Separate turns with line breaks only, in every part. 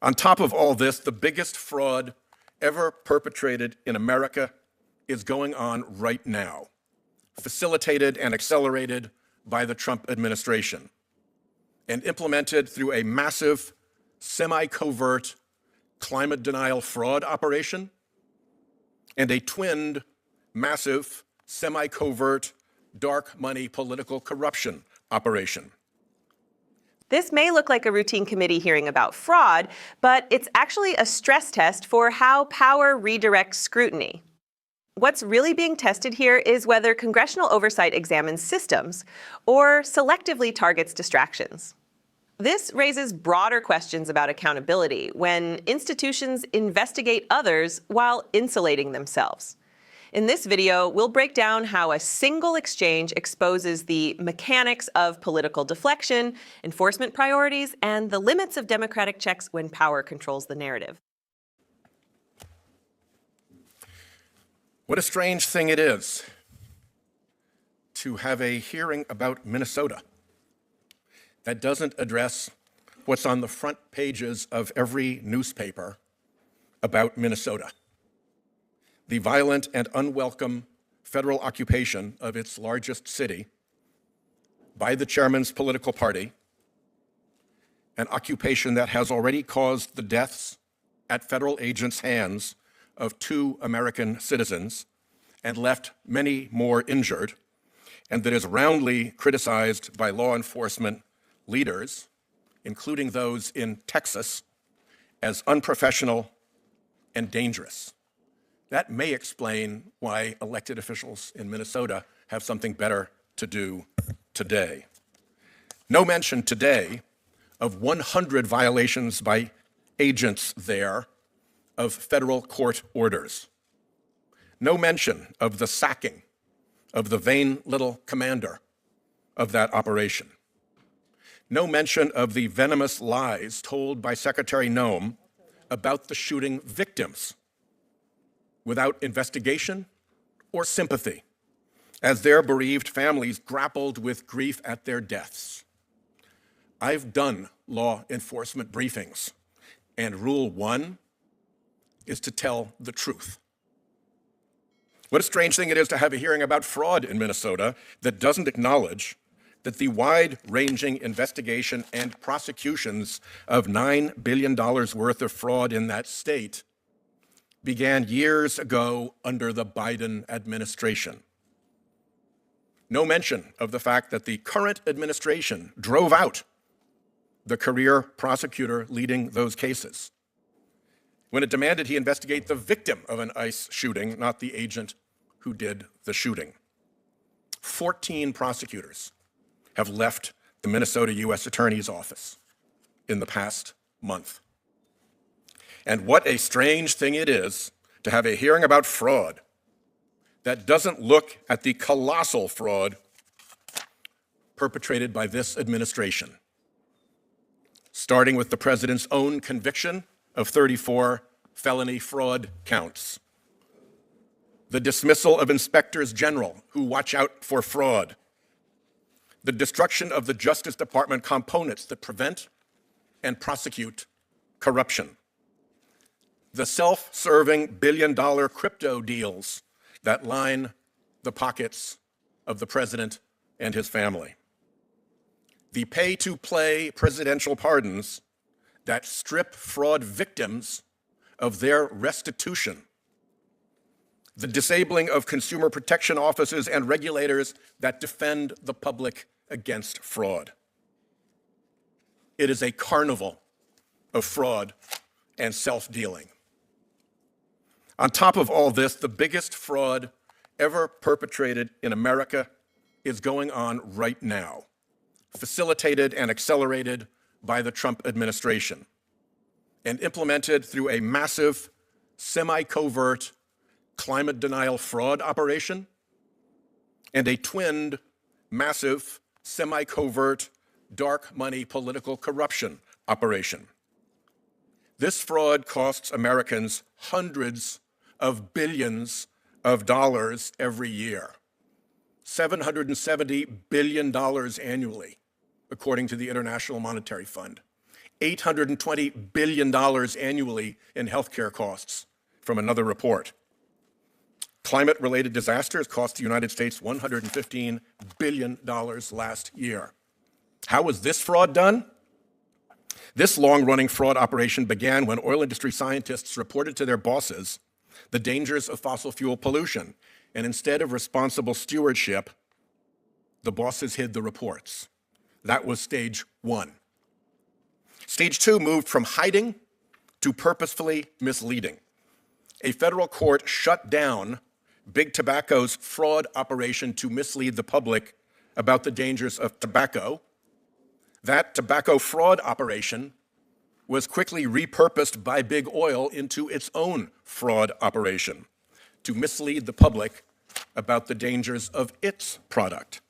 On top of all this, the biggest fraud ever perpetrated in America is going on right now, facilitated and accelerated by the Trump administration, and implemented through a massive, semi-covert climate denial fraud operation and a twinned, massive, semi-covert dark money political corruption operation.
This may look like a routine committee hearing about fraud, but it's actually a stress test for how power redirects scrutiny. What's really being tested here is whether congressional oversight examines systems or selectively targets distractions. This raises broader questions about accountability when institutions investigate others while insulating themselves. In this video, we'll break down how a single exchange exposes the mechanics of political deflection, enforcement priorities, and the limits of democratic checks when power controls the narrative.
What a strange thing it is to have a hearing about Minnesota that doesn't address what's on the front pages of every newspaper about Minnesota: the violent and unwelcome federal occupation of its largest city by the chairman's political party, an occupation that has already caused the deaths at federal agents' hands of 2 American citizens and left many more injured, and that is roundly criticized by law enforcement leaders, including those in Texas, as unprofessional and dangerous. That may explain why elected officials in Minnesota have something better to do today. No mention today of 100 violations by agents there of federal court orders. No mention of the sacking of the vain little commander of that operation. No mention of the venomous lies told by Secretary Noem about the shooting victims, without investigation or sympathy, as their bereaved families grappled with grief at their deaths. I've done law enforcement briefings, and Rule 1 is to tell the truth. What a strange thing it is to have a hearing about fraud in Minnesota that doesn't acknowledge that the wide-ranging investigation and prosecutions of $9 billion worth of fraud in that state began years ago under the Biden administration. No mention of the fact that the current administration drove out the career prosecutor leading those cases when it demanded he investigate the victim of an ICE shooting, not the agent who did the shooting. 14 prosecutors have left the Minnesota U.S. Attorney's Office in the past month. And what a strange thing it is to have a hearing about fraud that doesn't look at the colossal fraud perpetrated by this administration, starting with the president's own conviction of 34 felony fraud counts, the dismissal of inspectors general who watch out for fraud, the destruction of the Justice Department components that prevent and prosecute corruption, the self-serving billion-dollar crypto deals that line the pockets of the president and his family, the pay-to-play presidential pardons that strip fraud victims of their restitution, the disabling of consumer protection offices and regulators that defend the public against fraud. It is a carnival of fraud and self-dealing. On top of all this, the biggest fraud ever perpetrated in America is going on right now, facilitated and accelerated by the Trump administration, and implemented through a massive, semi-covert climate denial fraud operation and a twinned, massive, semi-covert dark money political corruption operation. This fraud costs Americans hundreds of billions of dollars every year, $770 billion annually, according to the International Monetary Fund. $820 billion annually in healthcare costs from another report. Climate-related disasters cost the United States $115 billion last year. How was this fraud done? This long-running fraud operation began when oil industry scientists reported to their bosses the dangers of fossil fuel pollution, and instead of responsible stewardship, the bosses hid the reports. That was stage one. Stage two moved from hiding to purposefully misleading. A federal court shut down Big Tobacco's fraud operation to mislead the public about the dangers of tobacco. That tobacco fraud operation was quickly repurposed by Big Oil into its own fraud operation to mislead the public about the dangers of its product.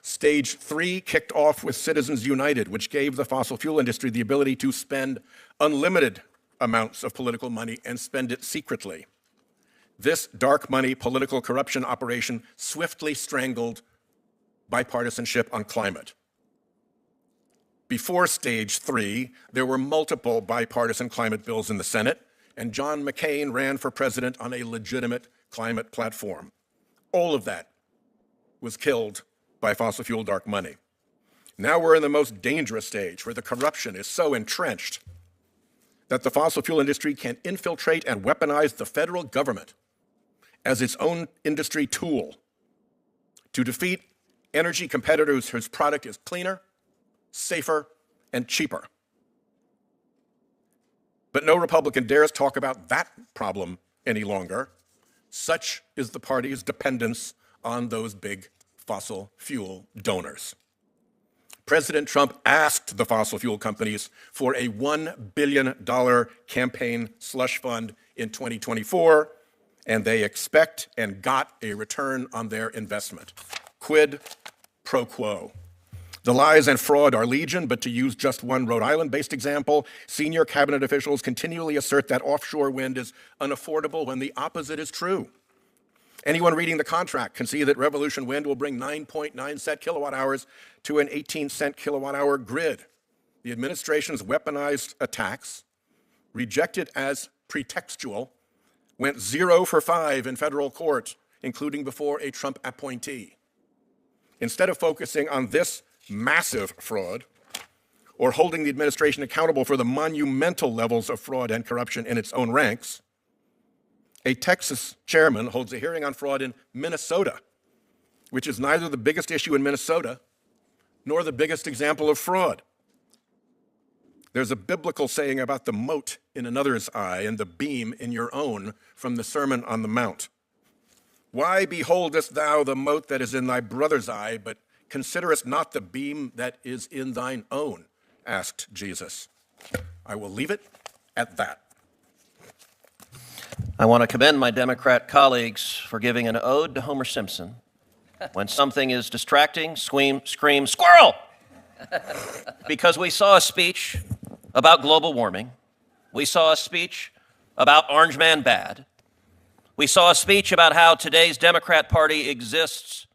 Stage three kicked off with Citizens United, which gave the fossil fuel industry the ability to spend unlimited amounts of political money and spend it secretly. This dark money political corruption operation swiftly strangled bipartisanship on climate. Before stage three, there were multiple bipartisan climate bills in the Senate, and John McCain ran for president on a legitimate climate platform. All of that was killed by fossil fuel dark money. Now we're in the most dangerous stage, where the corruption is so entrenched that the fossil fuel industry can infiltrate and weaponize the federal government as its own industry tool to defeat energy competitors whose product is cleaner, safer, and cheaper. But no Republican dares talk about that problem any longer. Such is the party's dependence on those big fossil fuel donors. President Trump asked the fossil fuel companies for a $1 billion campaign slush fund in 2024, and they expect and got a return on their investment. Quid pro quo. The lies and fraud are legion, but to use just one Rhode Island-based example, senior cabinet officials continually assert that offshore wind is unaffordable when the opposite is true. Anyone reading the contract can see that Revolution Wind will bring 9.9 cent kilowatt hours to an 18-cent kilowatt hour grid. The administration's weaponized attacks, rejected as pretextual, went 0 for 5 in federal court, including before a Trump appointee. Instead of focusing on this massive fraud, or holding the administration accountable for the monumental levels of fraud and corruption in its own ranks, a Texas chairman holds a hearing on fraud in Minnesota, which is neither the biggest issue in Minnesota nor the biggest example of fraud. There's a biblical saying about the mote in another's eye and the beam in your own from the Sermon on the Mount. Why beholdest thou the mote that is in thy brother's eye, but considerest not the beam that is in thine own? Asked Jesus. I will leave it at that.
I want to commend my Democrat colleagues for giving an ode to Homer Simpson. When something is distracting, scream, squirrel! Because we saw a speech about global warming. We saw a speech about Orange Man bad. We saw a speech about how today's Democrat Party exists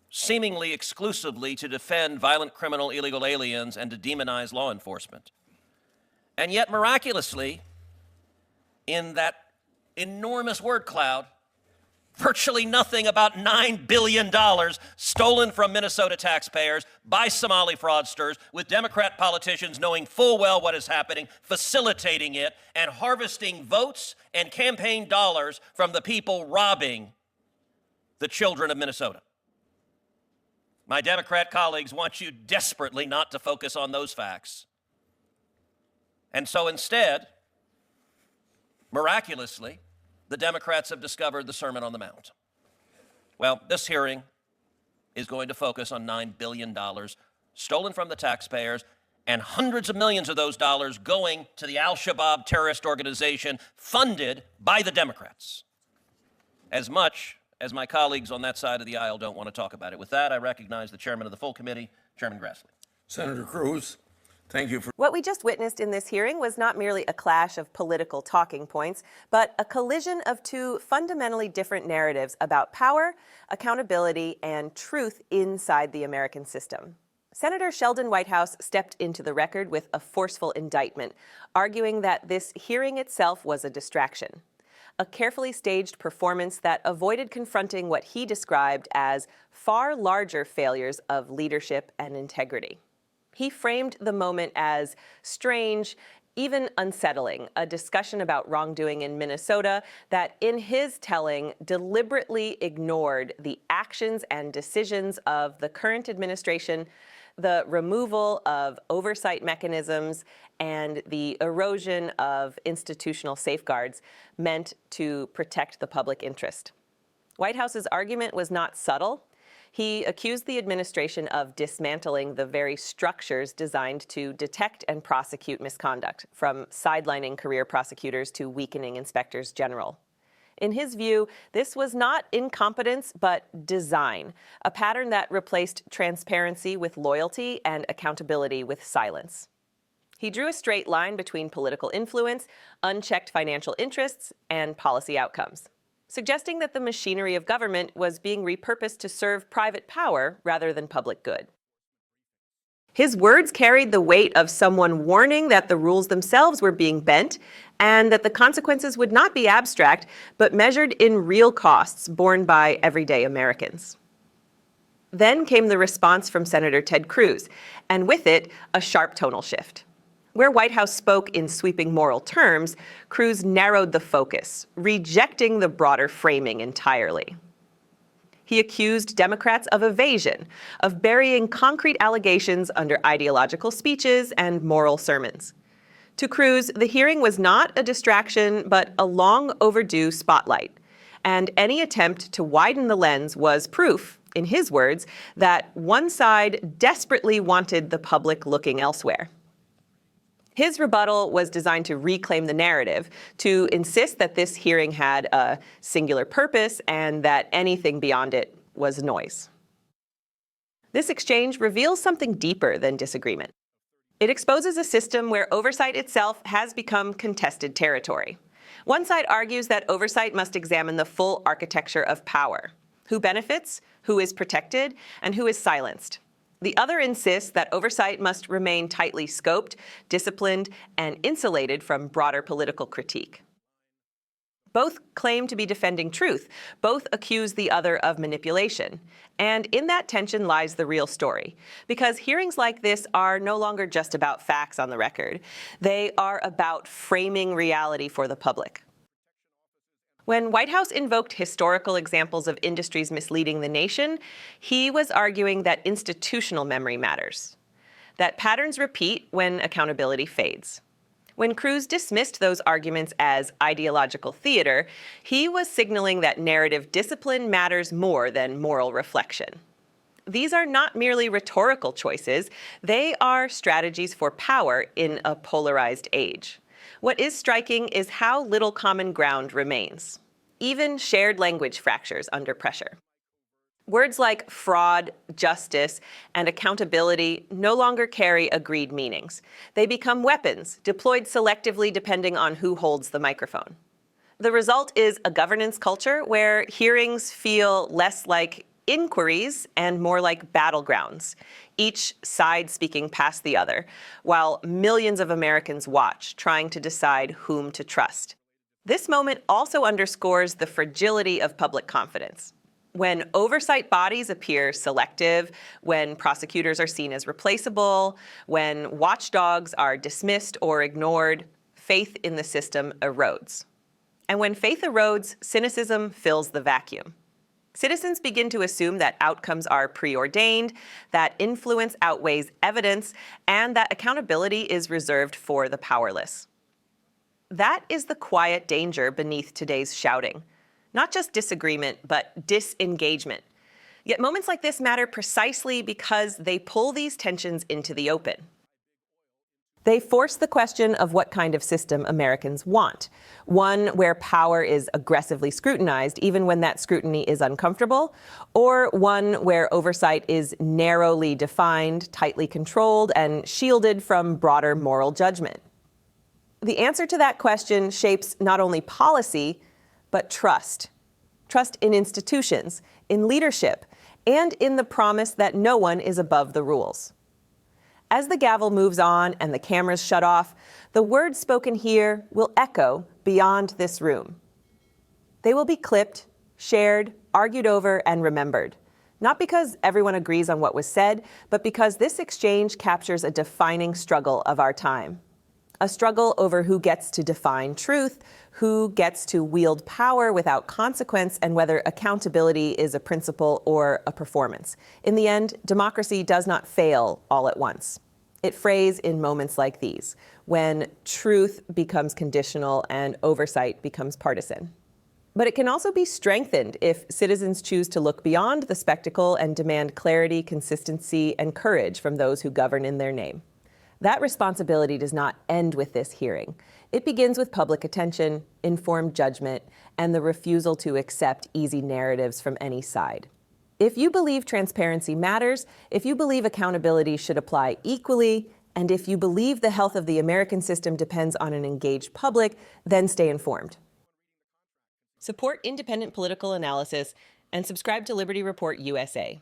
seemingly exclusively to defend violent criminal illegal aliens and to demonize law enforcement. And yet, miraculously, in that enormous word cloud, virtually nothing about $9 billion stolen from Minnesota taxpayers by Somali fraudsters, with Democrat politicians knowing full well what is happening, facilitating it, and harvesting votes and campaign dollars from the people robbing the children of Minnesota. My Democrat colleagues want you desperately not to focus on those facts. And so instead, miraculously, the Democrats have discovered the Sermon on the Mount. Well, this hearing is going to focus on $9 billion stolen from the taxpayers, and hundreds of millions of those dollars going to the Al-Shabaab terrorist organization funded by the Democrats. As much as my colleagues on that side of the aisle don't want to talk about it. With that, I recognize the chairman of the full committee, Chairman Grassley.
Senator Cruz, thank you for...
What we just witnessed in this hearing was not merely a clash of political talking points, but a collision of two fundamentally different narratives about power, accountability, and truth inside the American system. Senator Sheldon Whitehouse stepped into the record with a forceful indictment, arguing that this hearing itself was a distraction, a carefully staged performance that avoided confronting what he described as far larger failures of leadership and integrity. He framed the moment as strange, even unsettling, a discussion about wrongdoing in Minnesota that, in his telling, deliberately ignored the actions and decisions of the current administration, the removal of oversight mechanisms, and the erosion of institutional safeguards meant to protect the public interest. Whitehouse's argument was not subtle. He accused the administration of dismantling the very structures designed to detect and prosecute misconduct, from sidelining career prosecutors to weakening inspectors general. In his view, this was not incompetence, but design, a pattern that replaced transparency with loyalty and accountability with silence. He drew a straight line between political influence, unchecked financial interests, and policy outcomes, suggesting that the machinery of government was being repurposed to serve private power rather than public good. His words carried the weight of someone warning that the rules themselves were being bent and that the consequences would not be abstract, but measured in real costs borne by everyday Americans. Then came the response from Senator Ted Cruz, and with it, a sharp tonal shift. Where Whitehouse spoke in sweeping moral terms, Cruz narrowed the focus, rejecting the broader framing entirely. He accused Democrats of evasion, of burying concrete allegations under ideological speeches and moral sermons. To Cruz, the hearing was not a distraction, but a long overdue spotlight. And any attempt to widen the lens was proof, in his words, that one side desperately wanted the public looking elsewhere. His rebuttal was designed to reclaim the narrative, to insist that this hearing had a singular purpose and that anything beyond it was noise. This exchange reveals something deeper than disagreement. It exposes a system where oversight itself has become contested territory. One side argues that oversight must examine the full architecture of power: who benefits, who is protected, and who is silenced. The other insists that oversight must remain tightly scoped, disciplined, and insulated from broader political critique. Both claim to be defending truth. Both accuse the other of manipulation. And in that tension lies the real story. Because hearings like this are no longer just about facts on the record. They are about framing reality for the public. When Whitehouse invoked historical examples of industries misleading the nation, he was arguing that institutional memory matters, that patterns repeat when accountability fades. When Cruz dismissed those arguments as ideological theater, he was signaling that narrative discipline matters more than moral reflection. These are not merely rhetorical choices, they are strategies for power in a polarized age. What is striking is how little common ground remains. Even shared language fractures under pressure. Words like fraud, justice, and accountability no longer carry agreed meanings. They become weapons, deployed selectively depending on who holds the microphone. The result is a governance culture where hearings feel less like inquiries and more like battlegrounds, each side speaking past the other, while millions of Americans watch, trying to decide whom to trust. This moment also underscores the fragility of public confidence. When oversight bodies appear selective, when prosecutors are seen as replaceable, when watchdogs are dismissed or ignored, faith in the system erodes. And when faith erodes, cynicism fills the vacuum. Citizens begin to assume that outcomes are preordained, that influence outweighs evidence, and that accountability is reserved for the powerless. That is the quiet danger beneath today's shouting. Not just disagreement, but disengagement. Yet moments like this matter precisely because they pull these tensions into the open. They force the question of what kind of system Americans want. One where power is aggressively scrutinized, even when that scrutiny is uncomfortable, or one where oversight is narrowly defined, tightly controlled, and shielded from broader moral judgment. The answer to that question shapes not only policy, but trust. Trust in institutions, in leadership, and in the promise that no one is above the rules. As the gavel moves on and the cameras shut off, the words spoken here will echo beyond this room. They will be clipped, shared, argued over, and remembered. Not because everyone agrees on what was said, but because this exchange captures a defining struggle of our time. A struggle over who gets to define truth, who gets to wield power without consequence, and whether accountability is a principle or a performance. In the end, democracy does not fail all at once. It frays in moments like these, when truth becomes conditional and oversight becomes partisan. But it can also be strengthened if citizens choose to look beyond the spectacle and demand clarity, consistency, and courage from those who govern in their name. That responsibility does not end with this hearing. It begins with public attention, informed judgment, and the refusal to accept easy narratives from any side. If you believe transparency matters, if you believe accountability should apply equally, and if you believe the health of the American system depends on an engaged public, then stay informed. Support independent political analysis and subscribe to Liberty Report USA.